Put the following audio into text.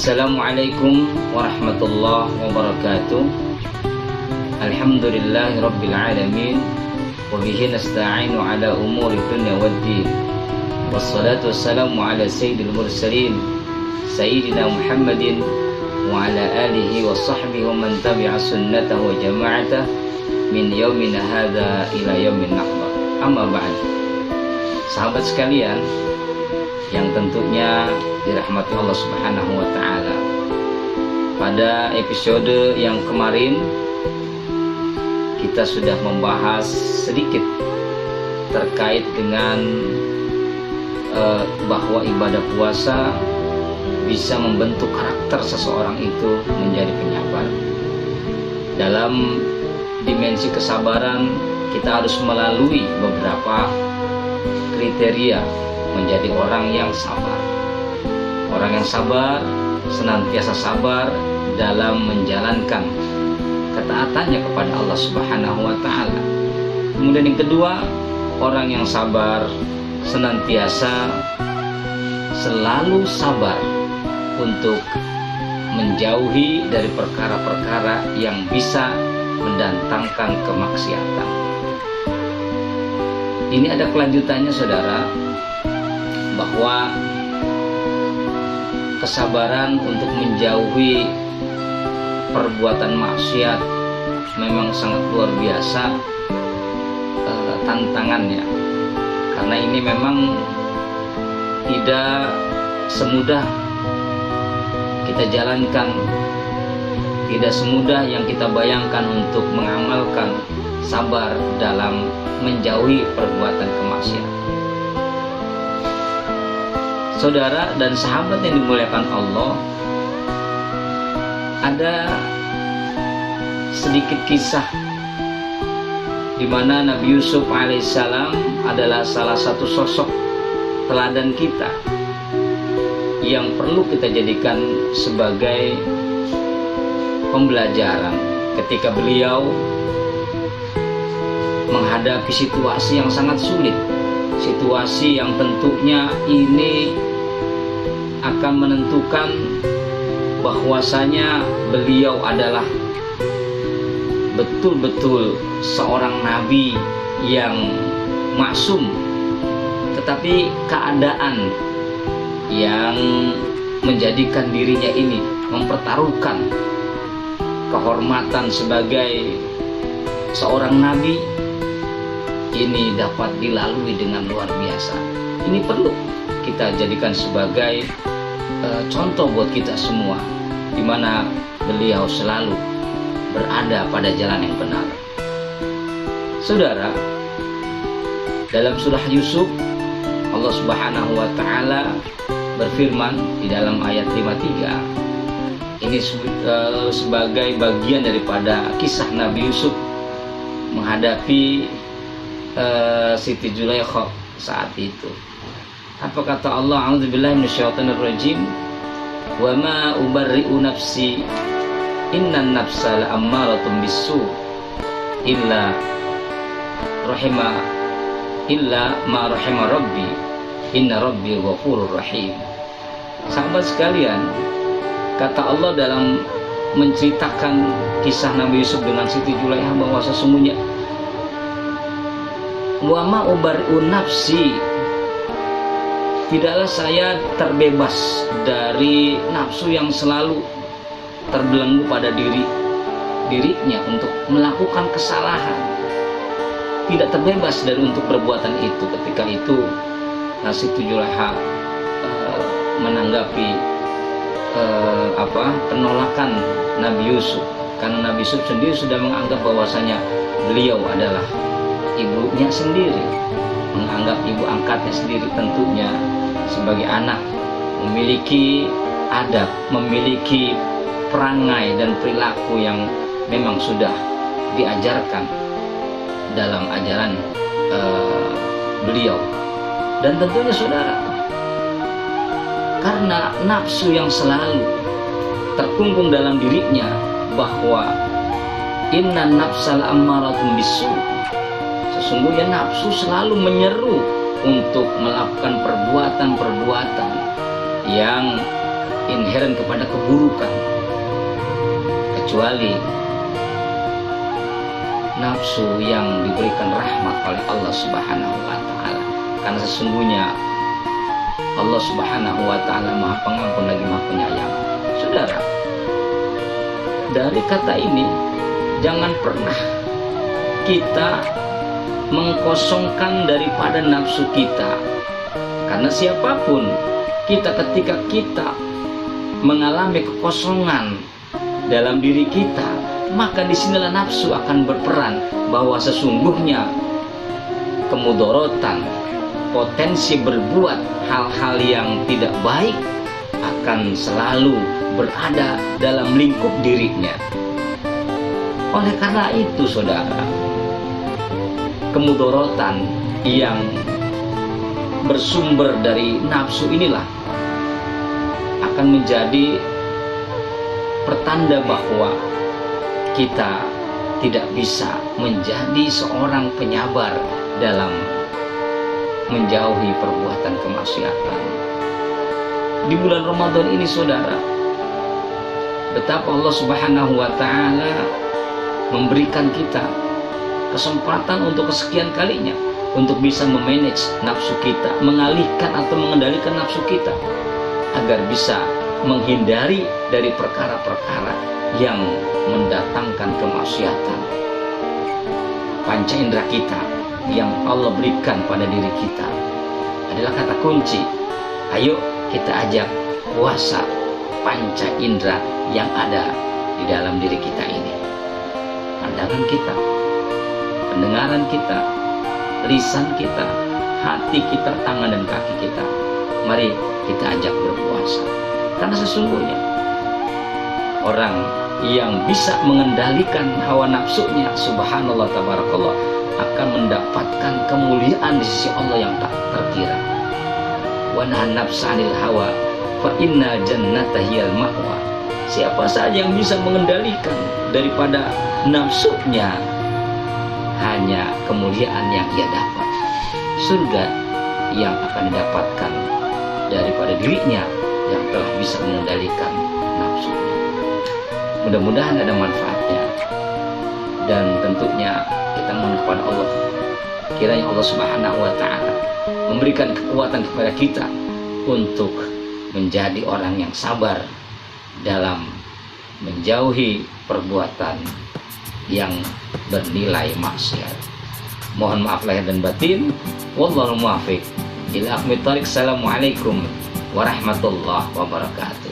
Assalamualaikum warahmatullahi wabarakatuh. Alhamdulillahi rabbil alamin. Wabihi nasta'inu ala umuri dunya waddin. Wassalatu wassalamu ala sayyidil mursalin Sayyidina Muhammadin wa ala alihi wa sahbihi wa man tabi'a sunnatahu wa jama'atah min yaumina hadha ila yaumin naqbah. Amma ba'd. Sahabat sekalian yang tentunya dirahmati Allah Subhanahu wa taala. Pada episode yang kemarin kita sudah membahas sedikit terkait dengan bahwa ibadah puasa bisa membentuk karakter seseorang itu menjadi penyabar. Dalam dimensi kesabaran kita harus melalui beberapa kriteria menjadi orang yang sabar. Orang yang sabar senantiasa sabar dalam menjalankan ketaatannya kepada Allah Subhanahu wa taala. Kemudian yang kedua, orang yang sabar senantiasa selalu sabar untuk menjauhi dari perkara-perkara yang bisa mendatangkan kemaksiatan. Ini ada kelanjutannya, saudara, bahwa kesabaran untuk menjauhi perbuatan maksiat memang sangat luar biasa tantangannya, karena ini memang tidak semudah kita jalankan, tidak semudah yang kita bayangkan untuk mengamalkan sabar dalam menjauhi perbuatan kemaksiatan. Saudara dan sahabat yang dimuliakan Allah, ada sedikit kisah di mana Nabi Yusuf alaihissalam adalah salah satu sosok teladan kita yang perlu kita jadikan sebagai pembelajaran ketika beliau menghadapi situasi yang sangat sulit, situasi yang tentunya ini akan menentukan bahwasanya beliau adalah betul-betul seorang nabi yang maksum, tetapi keadaan yang menjadikan dirinya ini mempertaruhkan kehormatan sebagai seorang nabi ini dapat dilalui dengan luar biasa. Ini perlu kita jadikan sebagai contoh buat kita semua, di mana beliau selalu berada pada jalan yang benar. Saudara, dalam surah Yusuf Allah Subhanahu wa taala berfirman di dalam ayat 53. Ini sebagai bagian daripada kisah Nabi Yusuf menghadapi Siti Zulaikha saat itu. Apa kata Allah? A'udzubillahi minasyaitonirrajim. Wa ma ubarri'u nafsi innan nafsa la'ammaratun bisu illa ma rahima rabbi inna rabbi ghafurur rahim. Sahabat sekalian, kata Allah dalam menceritakan kisah Nabi Yusuf dengan Siti Zulaikha bahwa sesungguhnya wa ma ubarri'u nafsi, tidaklah saya terbebas dari nafsu yang selalu terbelenggu pada dirinya untuk melakukan kesalahan. Tidak terbebas dari untuk perbuatan itu. Ketika itu Siti Zulaikha menanggapi penolakan Nabi Yusuf, karena Nabi Yusuf sendiri sudah menganggap bahwasanya beliau adalah ibunya sendiri, menganggap ibu angkatnya sendiri, tentunya sebagai anak memiliki adab, memiliki perangai dan perilaku yang memang sudah diajarkan dalam ajaran beliau. Dan tentunya saudara, karena nafsu yang selalu terkungkung dalam dirinya bahwa inna nafsal ammaratun bisu, sesungguhnya nafsu selalu menyeru untuk melakukan perbuatan-perbuatan yang inheren kepada keburukan, kecuali nafsu yang diberikan rahmat oleh Allah Subhanahu wa ta'ala. Karena sesungguhnya Allah Subhanahu wa ta'ala Maha Pengampun lagi Maha Penyayang. Saudara, dari kata ini jangan pernah kita mengkosongkan daripada nafsu kita. Karena siapapun kita, ketika kita mengalami kekosongan dalam diri kita, maka disinilah nafsu akan berperan, bahwa sesungguhnya kemudorotan, potensi berbuat hal-hal yang tidak baik akan selalu berada dalam lingkup dirinya. Oleh karena itu saudara, kemudorotan yang bersumber dari nafsu inilah akan menjadi pertanda bahwa kita tidak bisa menjadi seorang penyabar dalam menjauhi perbuatan kemaksiatan. Di bulan Ramadan ini saudara, betapa Allah Subhanahu wa ta'ala memberikan kita kesempatan untuk kesekian kalinya untuk bisa memanage nafsu kita, mengalihkan atau mengendalikan nafsu kita agar bisa menghindari dari perkara-perkara yang mendatangkan kemaksiatan. Panca indera kita yang Allah berikan pada diri kita adalah kata kunci. Ayo kita ajak puasa panca indera yang ada di dalam diri kita ini. Pandangan kita, pendengaran kita, lisan kita, hati kita, tangan dan kaki kita. Mari kita ajak berpuasa. Karena sesungguhnya orang yang bisa mengendalikan hawa nafsunya, subhanallah tabarakallah, akan mendapatkan kemuliaan di sisi Allah yang tak terkira. Wa nahan nafsa 'anil hawa fa inna jannata hiyal ma'wa. Siapa saja yang bisa mengendalikan daripada nafsunya, hanya kemuliaan yang ia dapat, surga yang akan didapatkan daripada dirinya yang telah bisa mengendalikan nafsunya. Mudah-mudahan ada manfaatnya, dan tentunya kita mohon kepada Allah, kiranya Allah Subhanahu wa ta'ala memberikan kekuatan kepada kita untuk menjadi orang yang sabar dalam menjauhi perbuatan yang bernilai maksiat. Mohon maaf lahir dan batin. Wallahu muwaffiq ila aqwamit thoriq. Assalamualaikum warahmatullahi wabarakatuh.